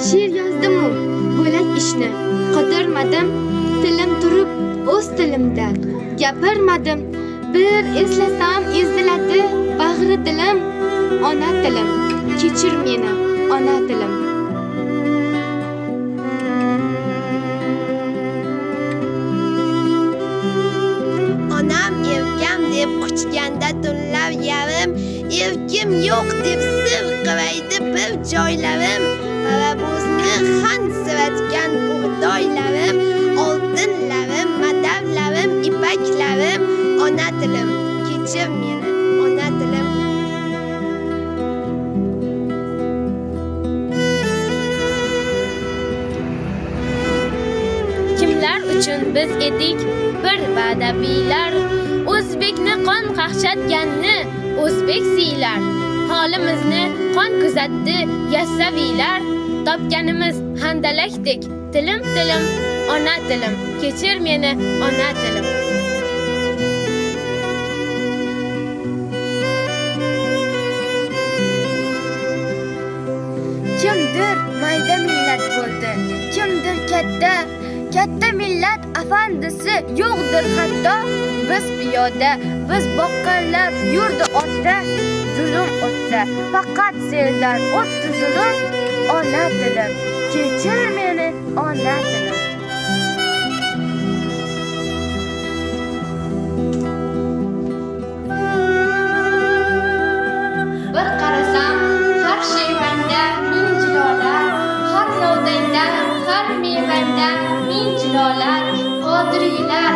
She'r yozdim-u bo'lak ishni qotirmadim, tilim turib o'z tilimda gapirmadim. Bir eslasam eziladi bag'ri dilim, ona tilim, kechir meni, ona tilim. Onam erkam deb quchganda tunlab yarim, erkim yo'q deb sirqiraydi bir joylarim. Parabozni xan siratgan bug'doylarim, oltinlarim, madavlarim, ipaklarim, ona tilim, kechir meni, ona tilim. Kimlar uchun biz edik bir badaviylar, o'zbekni qon qaqshatganni o'zbek siylar. Holimizni qon kuzatdi yassaviylar, topganimiz handalakdek tilim tilim, ona tilim, kechir meni, ona tilim. Kimdir mayda millat bo'ldi, kimdir katta, katta millat afandisi yo'qdir hatto. Biz piyoda, biz boqqanlar yurdi otda, zulm o'tsa faqat sendan o'tdi zulm, ona tilim, kechir meni, ona tilim. Bir qarasam har shevangda ming jilolar, har novdangda, har mevangda ming jilolar, qodiriylar,